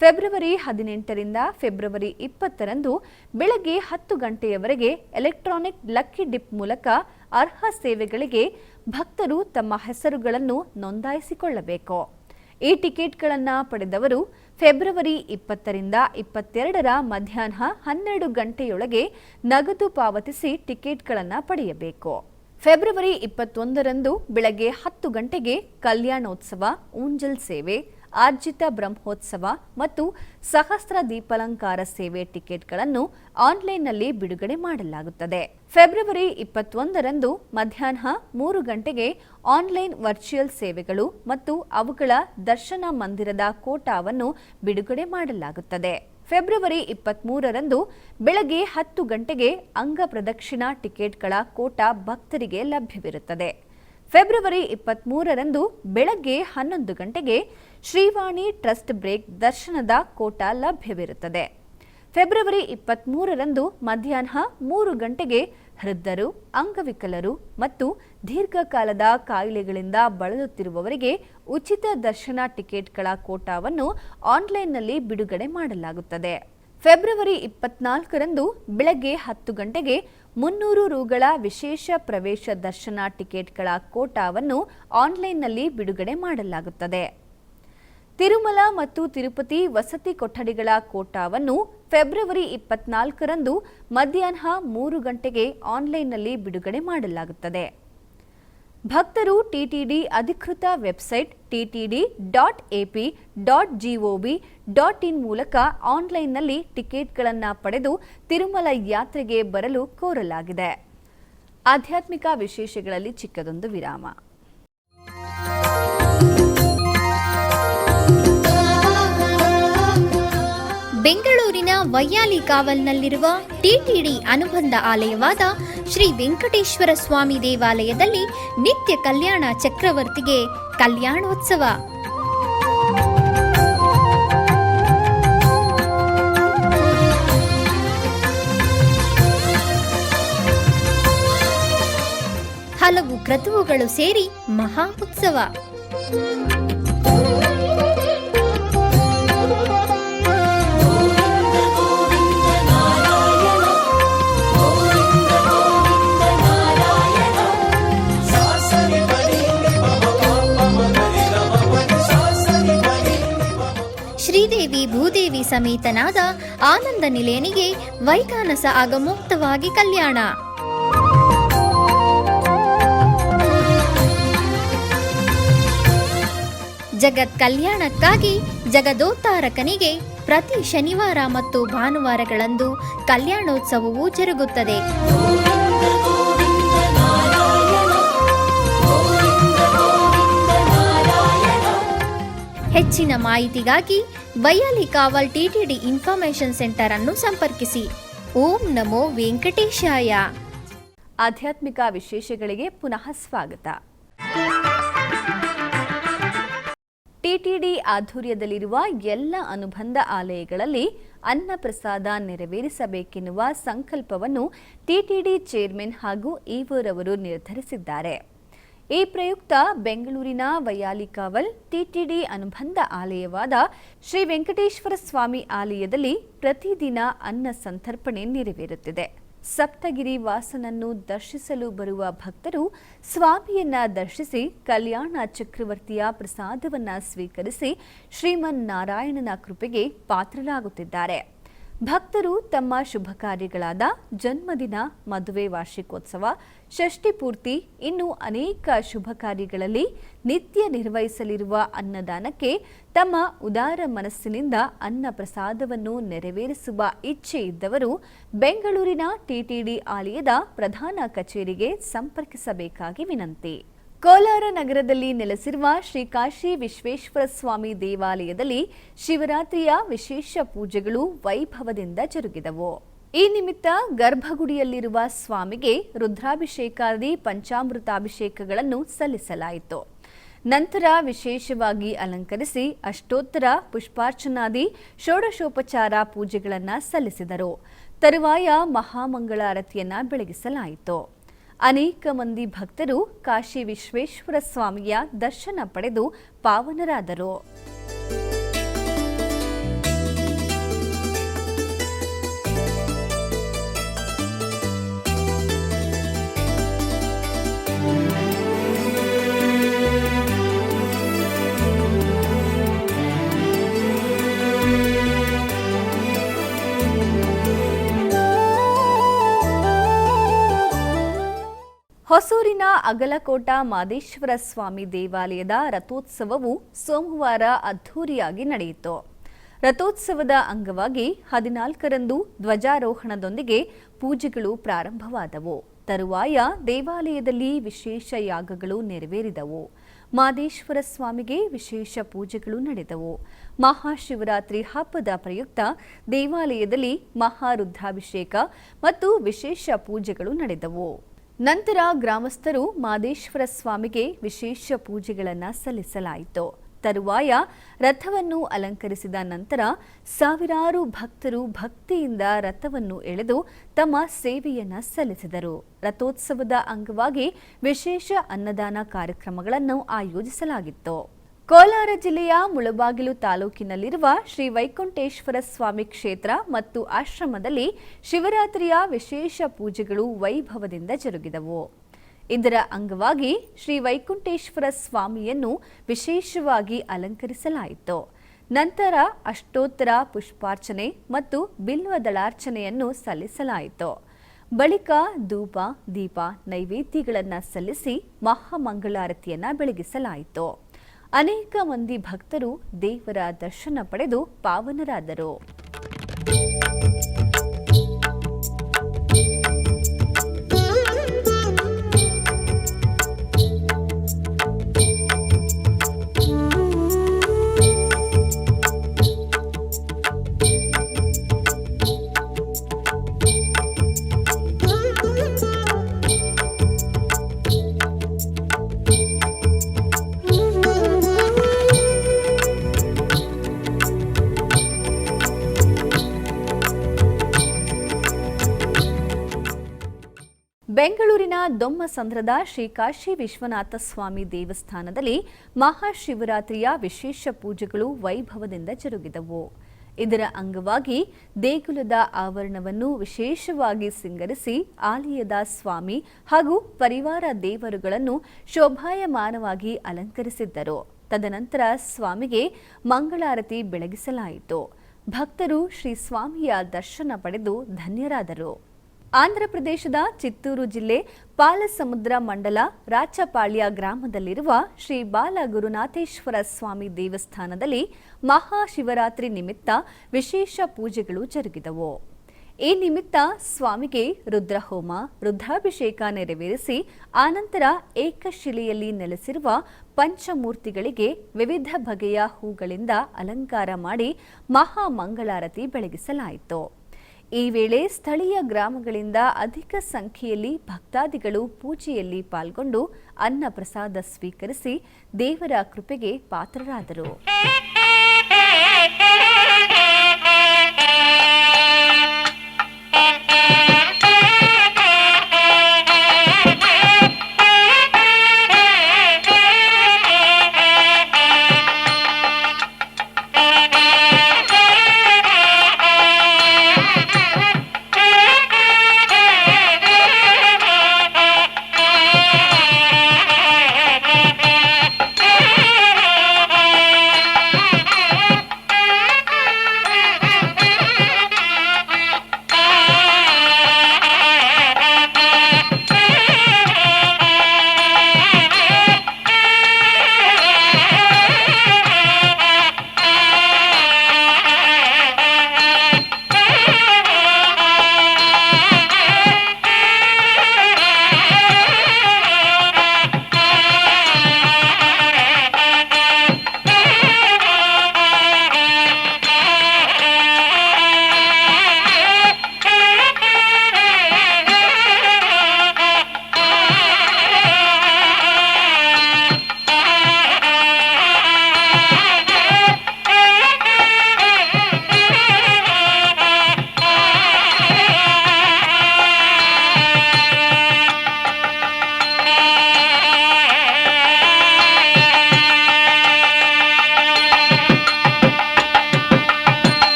ಫೆಬ್ರವರಿ 18ರಿಂದ ಫೆಬ್ರವರಿ 20ರಂದು ಬೆಳಗ್ಗೆ 10 ಗಂಟೆಯವರೆಗೆ ಎಲೆಕ್ಟ್ರಾನಿಕ್ ಲಕ್ಕಿ ಡಿಪ್ ಮೂಲಕ ಅರ್ಹ ಸೇವೆಗಳಿಗೆ ಭಕ್ತರು ತಮ್ಮ ಹೆಸರುಗಳನ್ನು ನೋಂದಾಯಿಸಿಕೊಳ್ಳಬೇಕು. ಈ ಟಿಕೆಟ್ಗಳನ್ನು ಪಡೆದವರು ಫೆಬ್ರವರಿ 20ರಿಂದ 22ರ ಮಧ್ಯಾಹ್ನ 12 ಗಂಟೆಯೊಳಗೆ ನಗದು ಪಾವತಿಸಿ ಟಿಕೆಟ್ಗಳನ್ನು ಪಡೆಯಬೇಕು. ಫೆಬ್ರವರಿ 21ರಂದು ಬೆಳಗ್ಗೆ 10 ಗಂಟೆಗೆ ಕಲ್ಯಾಣೋತ್ಸವ, ಊಂಜಲ್ ಸೇವೆ, ಆರ್ಜಿತ ಬ್ರಹ್ಮೋತ್ಸವ ಮತ್ತು ಸಹಸ್ರ ದೀಪಾಲಂಕಾರ ಸೇವೆ ಟಿಕೆಟ್ಗಳನ್ನು ಆನ್ಲೈನ್ನಲ್ಲಿ ಬಿಡುಗಡೆ ಮಾಡಲಾಗುತ್ತದೆ. ಫೆಬ್ರವರಿ 21ರಂದು ಮಧ್ಯಾಹ್ನ 3 ಗಂಟೆಗೆ ಆನ್ಲೈನ್ ವರ್ಚುವಲ್ ಸೇವೆಗಳು ಮತ್ತು ಅವುಗಳ ದರ್ಶನ ಮಂದಿರದ ಕೋಟಾವನ್ನು ಬಿಡುಗಡೆ ಮಾಡಲಾಗುತ್ತದೆ. ಫೆಬ್ರವರಿ 23ರಂದು ಬೆಳಗ್ಗೆ 10 ಗಂಟೆಗೆ ಅಂಗ ಪ್ರದಕ್ಷಿಣಾ ಟಿಕೆಟ್ಗಳ ಕೋಟಾ ಭಕ್ತರಿಗೆ ಲಭ್ಯವಿರುತ್ತದೆ. ಫೆಬ್ರವರಿ 23ರಂದು ಬೆಳಗ್ಗೆ 11 ಗಂಟೆಗೆ ಶ್ರೀವಾಣಿ ಟ್ರಸ್ಟ್ ಬ್ರೇಕ್ ದರ್ಶನದ ಕೋಟಾ ಲಭ್ಯವಿರುತ್ತದೆ. ಫೆಬ್ರವರಿ 23ರಂದು ಮಧ್ಯಾಹ್ನ 3 ಗಂಟೆಗೆ ವೃದ್ಧರು, ಅಂಗವಿಕಲರು ಮತ್ತು ದೀರ್ಘಕಾಲದ ಕಾಯಿಲೆಗಳಿಂದ ಬಳಲುತ್ತಿರುವವರಿಗೆ ಉಚಿತ ದರ್ಶನ ಟಿಕೆಟ್ಗಳ ಕೋಟಾವನ್ನು ಆನ್ಲೈನ್ನಲ್ಲಿ ಬಿಡುಗಡೆ ಮಾಡಲಾಗುತ್ತದೆ. ಫೆಬ್ರವರಿ 24ರಂದು ಬೆಳಗ್ಗೆ 10 ಗಂಟೆಗೆ 300 ರೂಗಳ ವಿಶೇಷ ಪ್ರವೇಶ ದರ್ಶನ ಟಿಕೆಟ್ಗಳ ಕೋಟಾವನ್ನು ಆನ್ಲೈನ್ನಲ್ಲಿ ಬಿಡುಗಡೆ ಮಾಡಲಾಗುತ್ತದೆ. ತಿರುಮಲ ಮತ್ತು ತಿರುಪತಿ ವಸತಿ ಕೊಠಡಿಗಳ ಕೋಟಾವನ್ನು ಫೆಬ್ರವರಿ 24ರಂದು ಮಧ್ಯಾಹ್ನ 3 ಗಂಟೆಗೆ ಆನ್ಲೈನ್ನಲ್ಲಿ ಬಿಡುಗಡೆ ಮಾಡಲಾಗುತ್ತದೆ. ಭಕ್ತರು ಟಿಟಿಡಿ ಅಧಿಕೃತ ವೆಬ್ಸೈಟ್ ttd.ap.gov.in ಮೂಲಕ ಆನ್ಲೈನ್ನಲ್ಲಿ ಟಿಕೆಟ್ಗಳನ್ನು ಪಡೆದು ತಿರುಮಲ ಯಾತ್ರೆಗೆ ಬರಲು ಕೋರಲಾಗಿದೆ. ಆಧ್ಯಾತ್ಮಿಕ ವಿಶೇಷಗಳಲ್ಲಿ ಚಿಕ್ಕದೊಂದು ವಿರಾಮ. ಬೆಂಗಳೂರಿನ ವೈಯಾಲಿ ಕಾವಲ್ನಲ್ಲಿರುವ ಟಿಟಿಡಿ ಅನುಬಂಧ ಆಲಯವಾದ ಶ್ರೀ ವೆಂಕಟೇಶ್ವರ ಸ್ವಾಮಿ ದೇವಾಲಯದಲ್ಲಿ ನಿತ್ಯ ಕಲ್ಯಾಣ ಚಕ್ರವರ್ತಿಗೆ ಕಲ್ಯಾಣೋತ್ಸವ. ಹಲವು ಕ್ರತುವುಗಳು ಸೇರಿ ಮಹಾ ಉತ್ಸವ. ಶ್ರೀದೇವಿ ಭೂದೇವಿ ಸಮೇತನಾದ ಆನಂದ ನಿಲಯನಿಗೆ ವೈಖಾನಸ ಆಗಮೋಕ್ತವಾಗಿ ಕಲ್ಯಾಣ. ಜಗತ್ ಕಲ್ಯಾಣಕ್ಕಾಗಿ ಜಗದೋತ್ತಾರಕನಿಗೆ ಪ್ರತಿ ಶನಿವಾರ ಮತ್ತು ಭಾನುವಾರಗಳಂದು ಕಲ್ಯಾಣೋತ್ಸವವು ಜರುಗುತ್ತದೆ. ಹೆಚ್ಚಿನ ಮಾಹಿತಿಗಾಗಿ ವೈಯಾಲಿ ಕಾವಲ್ ಟಿಟಿಡಿ ಇನ್ಫಾರ್ಮೇಷನ್ ಸೆಂಟರ್ ಅನ್ನು ಸಂಪರ್ಕಿಸಿ. ಓಂ ನಮೋ ವೆಂಕಟೇಶಾಯ. ಆಧ್ಯಾತ್ಮಿಕ ವಿಶೇಷಗಳಿಗೆ ಪುನಃ ಸ್ವಾಗತ. ಟಿಟಿಡಿ ಆಧ್ವರ್ಯದಲ್ಲಿರುವ ಎಲ್ಲ ಅನುಬಂಧ ಆಲಯಗಳಲ್ಲಿ ಅನ್ನ ಪ್ರಸಾದ ನೆರವೇರಿಸಬೇಕೆನ್ನುವ ಸಂಕಲ್ಪವನ್ನು ಟಿಟಿಡಿ ಚೇರ್ಮನ್ ಹಾಗೂ ಈವೋರವರು ನಿರ್ಧರಿಸಿದ್ದಾರೆ. ಈ ಪ್ರಯುಕ್ತ ಬೆಂಗಳೂರಿನ ವೈಯಾಲಿ ಕಾವಲ್ ಟಿಟಿಡಿ ಅನುಬಂಧ ಆಲಯವಾದ ಶ್ರೀ ವೆಂಕಟೇಶ್ವರ ಸ್ವಾಮಿ ಆಲಯದಲ್ಲಿ ಪ್ರತಿದಿನ ಅನ್ನ ಸಂತರ್ಪಣೆ ನೆರವೇರುತ್ತಿದೆ. ಸಪ್ತಗಿರಿ ವಾಸನನ್ನು ದರ್ಶಿಸಲು ಬರುವ ಭಕ್ತರು ಸ್ವಾಮಿಯನ್ನ ದರ್ಶಿಸಿ ಕಲ್ಯಾಣ ಚಕ್ರವರ್ತಿಯ ಪ್ರಸಾದವನ್ನ ಸ್ವೀಕರಿಸಿ ಶ್ರೀಮನ್ನಾರಾಯಣನ ಕೃಪೆಗೆ ಪಾತ್ರರಾಗುತ್ತಿದ್ದಾರೆ. ಭಕ್ತರು ತಮ್ಮ ಶುಭ ಕಾರ್ಯಗಳಾದ ಜನ್ಮದಿನ, ಮದುವೆ, ವಾರ್ಷಿಕೋತ್ಸವ, ಷಷ್ಠಿ ಪೂರ್ತಿ ಇನ್ನು ಅನೇಕ ಶುಭ ಕಾರ್ಯಗಳಲ್ಲಿ ನಿತ್ಯ ನಿರ್ವಹಿಸಲಿರುವ ಅನ್ನದಾನಕ್ಕೆ ತಮ್ಮ ಉದಾರ ಮನಸ್ಸಿನಿಂದ ಅನ್ನ ಪ್ರಸಾದವನ್ನು ನೆರವೇರಿಸುವ ಇಚ್ಛೆ ಇದ್ದವರು ಬೆಂಗಳೂರಿನ ಟಿಟಿಡಿ ಆಲಯದ ಪ್ರಧಾನ ಕಚೇರಿಗೆ ಸಂಪರ್ಕಿಸಬೇಕಾಗಿ ವಿನಂತಿ. ಕೋಲಾರ ನಗರದಲ್ಲಿ ನೆಲೆಸಿರುವ ಶ್ರೀ ಕಾಶಿ ವಿಶ್ವೇಶ್ವರ ಸ್ವಾಮಿ ದೇವಾಲಯದಲ್ಲಿ ಶಿವರಾತ್ರಿಯ ವಿಶೇಷ ಪೂಜೆಗಳು ವೈಭವದಿಂದ ಜರುಗಿದವು. ಈ ನಿಮಿತ್ತ ಗರ್ಭಗುಡಿಯಲ್ಲಿರುವ ಸ್ವಾಮಿಗೆ ರುದ್ರಾಭಿಷೇಕಾದಿ ಪಂಚಾಮೃತಾಭಿಷೇಕಗಳನ್ನು ಸಲ್ಲಿಸಲಾಯಿತು. ನಂತರ ವಿಶೇಷವಾಗಿ ಅಲಂಕರಿಸಿ ಅಷ್ಟೋತ್ತರ ಪುಷ್ಪಾರ್ಚನಾದಿ ಷೋಡಶೋಪಚಾರ ಪೂಜೆಗಳನ್ನು ಸಲ್ಲಿಸಿದರು. ತರುವಾಯ ಮಹಾಮಂಗಳಾರತಿಯನ್ನ ಬೆಳಗಿಸಲಾಯಿತು. ಅನೇಕ ಮಂದಿ ಭಕ್ತರು ಕಾಶಿ ವಿಶ್ವೇಶ್ವರ ಸ್ವಾಮಿಯ ದರ್ಶನ ಪಡೆದು ಪಾವನರಾದರು. ಹೊಸೂರಿನ ಅಗಲಕೋಟ ಮಾದೇಶ್ವರ ಸ್ವಾಮಿ ದೇವಾಲಯದ ರಥೋತ್ಸವವು ಸೋಮವಾರ ಅದ್ಧೂರಿಯಾಗಿ ನಡೆಯಿತು. ರಥೋತ್ಸವದ ಅಂಗವಾಗಿ 14ರಂದು ಧ್ವಜಾರೋಹಣದೊಂದಿಗೆ ಪೂಜೆಗಳು ಪ್ರಾರಂಭವಾದವು. ತರುವಾಯ ದೇವಾಲಯದಲ್ಲಿ ವಿಶೇಷ ಯಾಗಗಳು ನೆರವೇರಿದವು. ಮಾದೇಶ್ವರ ಸ್ವಾಮಿಗೆ ವಿಶೇಷ ಪೂಜೆಗಳು ನಡೆದವು. ಮಹಾಶಿವರಾತ್ರಿ ಹಬ್ಬದ ಪ್ರಯುಕ್ತ ದೇವಾಲಯದಲ್ಲಿ ಮಹಾರುದ್ರಾಭಿಷೇಕ ಮತ್ತು ವಿಶೇಷ ಪೂಜೆಗಳು ನಡೆದವು. ನಂತರ ಗ್ರಾಮಸ್ಥರು ಮಾದೇಶ್ವರ ಸ್ವಾಮಿಗೆ ವಿಶೇಷ ಪೂಜೆಗಳನ್ನು ಸಲ್ಲಿಸಲಾಯಿತು. ತರುವಾಯ ರಥವನ್ನು ಅಲಂಕರಿಸಿದ ನಂತರ ಸಾವಿರಾರು ಭಕ್ತರು ಭಕ್ತಿಯಿಂದ ರಥವನ್ನು ಎಳೆದು ತಮ್ಮ ಸೇವೆಯನ್ನು ಸಲ್ಲಿಸಿದರು. ರಥೋತ್ಸವದ ಅಂಗವಾಗಿ ವಿಶೇಷ ಅನ್ನದಾನ ಕಾರ್ಯಕ್ರಮಗಳನ್ನು ಆಯೋಜಿಸಲಾಗಿತ್ತು. ಕೋಲಾರ ಜಿಲ್ಲೆಯ ಮುಳಬಾಗಿಲು ತಾಲೂಕಿನಲ್ಲಿರುವ ಶ್ರೀ ವೈಕುಂಠೇಶ್ವರ ಸ್ವಾಮಿ ಕ್ಷೇತ್ರ ಮತ್ತು ಆಶ್ರಮದಲ್ಲಿ ಶಿವರಾತ್ರಿಯ ವಿಶೇಷ ಪೂಜೆಗಳು ವೈಭವದಿಂದ ಜರುಗಿದವು. ಇದರ ಅಂಗವಾಗಿ ಶ್ರೀ ವೈಕುಂಠೇಶ್ವರ ಸ್ವಾಮಿಯನ್ನು ವಿಶೇಷವಾಗಿ ಅಲಂಕರಿಸಲಾಯಿತು. ನಂತರ ಅಷ್ಟೋತ್ತರ ಪುಷ್ಪಾರ್ಚನೆ ಮತ್ತು ಬಿಲ್ವದಳಾರ್ಚನೆಯನ್ನು ಸಲ್ಲಿಸಲಾಯಿತು. ಬಳಿಕ ಧೂಪ, ದೀಪ, ನೈವೇದ್ಯಗಳನ್ನು ಸಲ್ಲಿಸಿ ಮಹಾಮಂಗಳಾರತಿಯನ್ನು ಬೆಳಗಿಸಲಾಯಿತು. ಅನೇಕ ಮಂದಿ ಭಕ್ತರು ದೇವರ ದರ್ಶನ ಪಡೆದು ಪಾವನರಾದರು. ಬೆಂಗಳೂರಿನ ದೊಮ್ಮಸಂದ್ರದ ಶ್ರೀ ಕಾಶಿ ವಿಶ್ವನಾಥ ಸ್ವಾಮಿ ದೇವಸ್ಥಾನದಲ್ಲಿ ಮಹಾಶಿವರಾತ್ರಿಯ ವಿಶೇಷ ಪೂಜೆಗಳು ವೈಭವದಿಂದ ಜರುಗಿದವು. ಇದರ ಅಂಗವಾಗಿ ದೇಗುಲದ ಆವರಣವನ್ನು ವಿಶೇಷವಾಗಿ ಸಿಂಗರಿಸಿ ಆಲಯದ ಸ್ವಾಮಿ ಹಾಗೂ ಪರಿವಾರ ದೇವರುಗಳನ್ನು ಶೋಭಾಯಮಾನವಾಗಿ ಅಲಂಕರಿಸಿದ್ದರು. ತದನಂತರ ಸ್ವಾಮಿಗೆ ಮಂಗಳಾರತಿ ಬೆಳಗಿಸಲಾಯಿತು. ಭಕ್ತರು ಶ್ರೀ ಸ್ವಾಮಿಯ ದರ್ಶನ ಪಡೆದು ಧನ್ಯರಾದರು. ಆಂಧ್ರಪ್ರದೇಶದ ಚಿತ್ತೂರು ಜಿಲ್ಲೆ ಪಾಲಸಮುದ್ರ ಮಂಡಲ ರಾಚಪಾಳ್ಯ ಗ್ರಾಮದಲ್ಲಿರುವ ಶ್ರೀ ಬಾಲ ಗುರುನಾಥೇಶ್ವರ ಸ್ವಾಮಿ ದೇವಸ್ಥಾನದಲ್ಲಿ ಮಹಾಶಿವರಾತ್ರಿ ನಿಮಿತ್ತ ವಿಶೇಷ ಪೂಜೆಗಳು ಜರುಗಿದವು. ಈ ನಿಮಿತ್ತ ಸ್ವಾಮಿಗೆ ರುದ್ರಹೋಮ, ರುದ್ರಾಭಿಷೇಕ ನೆರವೇರಿಸಿ ಆನಂತರ ಏಕಶಿಲೆಯಲ್ಲಿ ನೆಲೆಸಿರುವ ಪಂಚಮೂರ್ತಿಗಳಿಗೆ ವಿವಿಧ ಬಗೆಯ ಹೂಗಳಿಂದ ಅಲಂಕಾರ ಮಾಡಿ ಮಹಾಮಂಗಳಾರತಿ ಬೆಳಗಿಸಲಾಯಿತು. ಈ ವೇಳೆ ಸ್ಥಳೀಯ ಗ್ರಾಮಗಳಿಂದ ಅಧಿಕ ಸಂಖ್ಯೆಯಲ್ಲಿ ಭಕ್ತಾದಿಗಳು ಪೂಜೆಯಲ್ಲಿ ಪಾಲ್ಗೊಂಡು ಅನ್ನ ಪ್ರಸಾದ ಸ್ವೀಕರಿಸಿ ದೇವರ ಕೃಪೆಗೆ ಪಾತ್ರರಾದರು.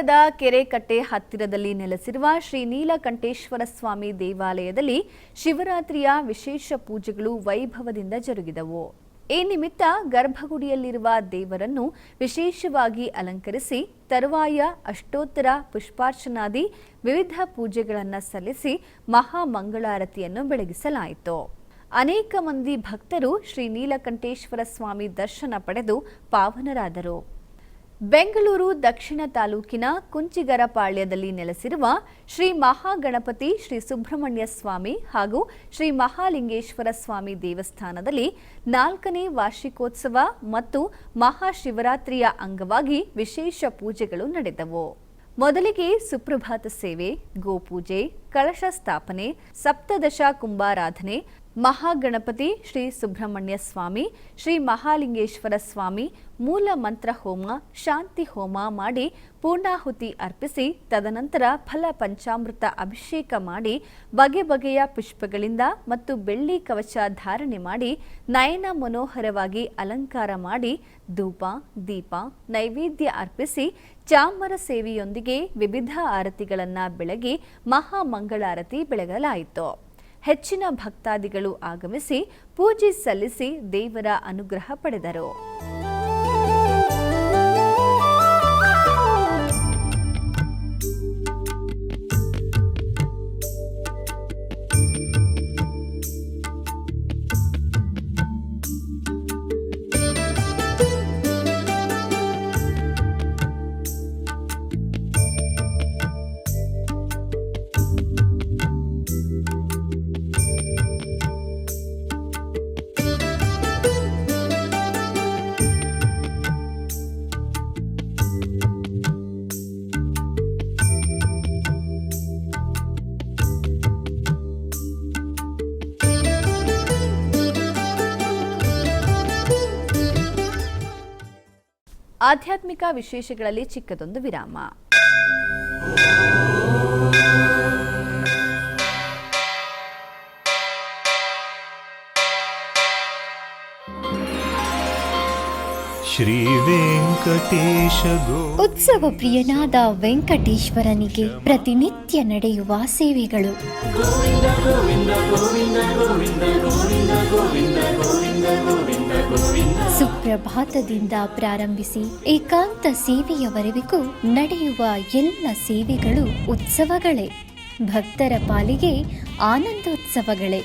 ಕಾರವಾರದ ಕೆರೆಕಟ್ಟೆ ಹತ್ತಿರದಲ್ಲಿ ನೆಲೆಸಿರುವ ಶ್ರೀ ನೀಲಕಂಠೇಶ್ವರ ಸ್ವಾಮಿ ದೇವಾಲಯದಲ್ಲಿ ಶಿವರಾತ್ರಿಯ ವಿಶೇಷ ಪೂಜೆಗಳು ವೈಭವದಿಂದ ಜರುಗಿದವು. ಈ ನಿಮಿತ್ತ ಗರ್ಭಗುಡಿಯಲ್ಲಿರುವ ದೇವರನ್ನು ವಿಶೇಷವಾಗಿ ಅಲಂಕರಿಸಿ ತರುವಾಯ ಅಷ್ಟೋತ್ತರ ಪುಷ್ಪಾರ್ಚನಾದಿ ವಿವಿಧ ಪೂಜೆಗಳನ್ನು ಸಲ್ಲಿಸಿ ಮಹಾಮಂಗಳಾರತಿಯನ್ನು ಬೆಳಗಿಸಲಾಯಿತು. ಅನೇಕ ಮಂದಿ ಭಕ್ತರು ಶ್ರೀ ನೀಲಕಂಠೇಶ್ವರ ಸ್ವಾಮಿ ದರ್ಶನ ಪಡೆದು ಪಾವನರಾದರು. ಬೆಂಗಳೂರು ದಕ್ಷಿಣ ತಾಲೂಕಿನ ಕುಂಚಿಗರಪಾಳ್ಯದಲ್ಲಿ ನೆಲೆಸಿರುವ ಶ್ರೀ ಮಹಾಗಣಪತಿ ಶ್ರೀ ಸುಬ್ರಹ್ಮಣ್ಯ ಸ್ವಾಮಿ ಹಾಗೂ ಶ್ರೀ ಮಹಾಲಿಂಗೇಶ್ವರ ಸ್ವಾಮಿ ದೇವಸ್ಥಾನದಲ್ಲಿ 4ನೇ ವಾರ್ಷಿಕೋತ್ಸವ ಮತ್ತು ಮಹಾಶಿವರಾತ್ರಿಯ ಅಂಗವಾಗಿ ವಿಶೇಷ ಪೂಜೆಗಳು ನಡೆದವು. ಮೊದಲಿಗೆ ಸುಪ್ರಭಾತ ಸೇವೆ, ಗೋಪೂಜೆ, ಕಳಶ ಸ್ಥಾಪನೆ, ಸಪ್ತದಶ ಕುಂಭಾರಾಧನೆ, ಮಹಾಗಣಪತಿ ಶ್ರೀ ಸುಬ್ರಹ್ಮಣ್ಯ ಸ್ವಾಮಿ, ಶ್ರೀ ಮಹಾಲಿಂಗೇಶ್ವರ ಸ್ವಾಮಿ ಮೂಲ ಮಂತ್ರ ಹೋಮ, ಶಾಂತಿ ಹೋಮ ಮಾಡಿ ಪೂರ್ಣಾಹುತಿ ಅರ್ಪಿಸಿ ತದನಂತರ ಫಲ ಪಂಚಾಮೃತ ಅಭಿಷೇಕ ಮಾಡಿ ಬಗೆ ಬಗೆಯ ಪುಷ್ಪಗಳಿಂದ ಮತ್ತು ಬೆಳ್ಳಿ ಕವಚ ಧಾರಣೆ ಮಾಡಿ ನಯನ ಮನೋಹರವಾಗಿ ಅಲಂಕಾರ ಮಾಡಿ ಧೂಪ, ದೀಪ, ನೈವೇದ್ಯ ಅರ್ಪಿಸಿ ಚಾಮರ ಸೇವೆಯೊಂದಿಗೆ ವಿವಿಧ ಆರತಿಗಳನ್ನು ಬೆಳಗಿ ಮಹಾಮಂಗಳಾರತಿ ಬೆಳಗಲಾಯಿತು. ಹೆಚ್ಚಿನ ಭಕ್ತಾದಿಗಳು ಆಗಮಿಸಿ ಪೂಜೆ ಸಲ್ಲಿಸಿ ದೇವರ ಅನುಗ್ರಹ ಪಡೆದರು. ಆಧ್ಯಾತ್ಮಿಕ ವಿಶೇಷಗಳಲ್ಲಿ ಚಿಕ್ಕದೊಂದು ವಿರಾಮ. ಶ್ರೀ ವೆಂಕಟೇಶ ಉತ್ಸವ ಪ್ರಿಯನಾದ ವೆಂಕಟೇಶ್ವರನಿಗೆ ಪ್ರತಿನಿತ್ಯ ನಡೆಯುವ ಸೇವೆಗಳು. ಸುಪ್ರಭಾತದಿಂದ ಪ್ರಾರಂಭಿಸಿ ಏಕಾಂತ ಸೇವೆಯವರೆಗೂ ನಡೆಯುವ ಎಲ್ಲ ಸೇವೆಗಳು ಉತ್ಸವಗಳೇ. ಭಕ್ತರ ಪಾಲಿಗೆ ಆನಂದೋತ್ಸವಗಳೇ.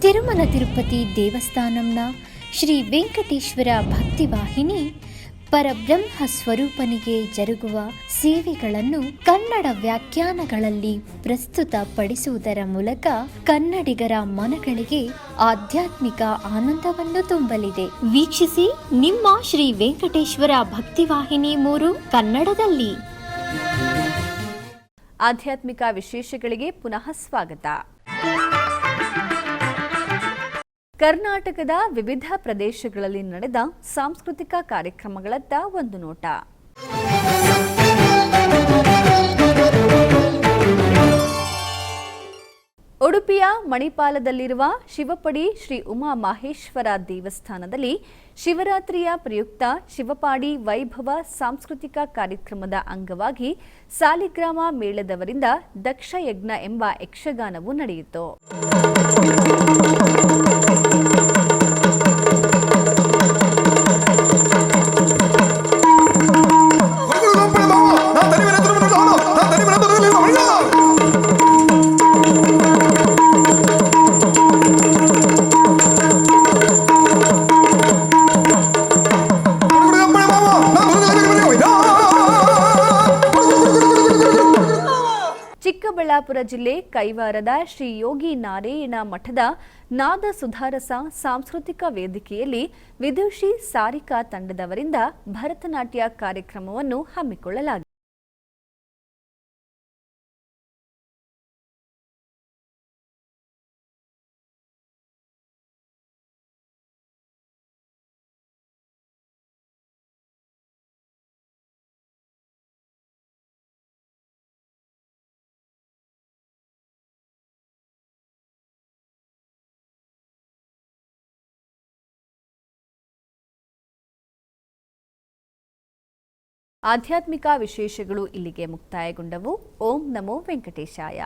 ತಿರುಮಲ ತಿರುಪತಿ ದೇವಸ್ಥಾನಂನ ಶ್ರೀ ವೆಂಕಟೇಶ್ವರ ಭಕ್ತಿವಾಹಿನಿ ಪರಬ್ರಹ್ಮ ಸ್ವರೂಪನಿಗೆ ಜರುಗುವ ಸೇವೆಗಳನ್ನು ಕನ್ನಡ ವ್ಯಾಖ್ಯಾನಗಳಲ್ಲಿ ಪ್ರಸ್ತುತಪಡಿಸುವುದರ ಮೂಲಕ ಕನ್ನಡಿಗರ ಮನಗಳಿಗೆ ಆಧ್ಯಾತ್ಮಿಕ ಆನಂದವನ್ನು ತುಂಬಲಿದೆ. ವೀಕ್ಷಿಸಿ ನಿಮ್ಮ ಶ್ರೀ ವೆಂಕಟೇಶ್ವರ ಭಕ್ತಿವಾಹಿನಿ 3 ಕನ್ನಡದಲ್ಲಿ. ಆಧ್ಯಾತ್ಮಿಕ ವಿಶೇಷಗಳಿಗೆ ಪುನಃ ಸ್ವಾಗತ. ಕರ್ನಾಟಕದ ವಿವಿಧ ಪ್ರದೇಶಗಳಲ್ಲಿ ನಡೆದ ಸಾಂಸ್ಕೃತಿಕ ಕಾರ್ಯಕ್ರಮಗಳತ್ತ ಒಂದು ನೋಟ. ಉಡುಪಿಯ ಮಣಿಪಾಲದಲ್ಲಿರುವ ಶಿವಪಡಿ ಶ್ರೀ ಉಮಾ ಮಹೇಶ್ವರ ದೇವಸ್ಥಾನದಲ್ಲಿ ಶಿವರಾತ್ರಿಯ ಪ್ರಯುಕ್ತ ಶಿವಪಾಡಿ ವೈಭವ ಸಾಂಸ್ಕೃತಿಕ ಕಾರ್ಯಕ್ರಮದ ಅಂಗವಾಗಿ ಸಾಲಿಗ್ರಾಮ ಮೇಳದವರಿಂದ ದಕ್ಷಯಜ್ಞ ಎಂಬ ಯಕ್ಷಗಾನವು ನಡೆಯಿತು. ಚಿಕ್ಕಬಳ್ಳಾಪುರ ಜಿಲ್ಲೆ ಕೈವಾರದ ಶ್ರೀ ಯೋಗಿ ನಾರಾಯಣ ಮಠದ ನಾದ ಸುಧಾರಸ ಸಾಂಸ್ಕೃತಿಕ ವೇದಿಕೆಯಲ್ಲಿ ವಿದುಷಿ ಸಾರಿಕಾ ತಂಡದವರಿಂದ ಭರತನಾಟ್ಯ ಕಾರ್ಯಕ್ರಮವನ್ನು ಹಮ್ಮಿಕೊಳ್ಳಲಾಗಿದೆ. ಆಧ್ಯಾತ್ಮಿಕ ವಿಶೇಷಗಳು ಇಲ್ಲಿಗೆ ಮುಕ್ತಾಯಗೊಂಡವು. ಓಂ ನಮೋ ವೆಂಕಟೇಶಾಯ.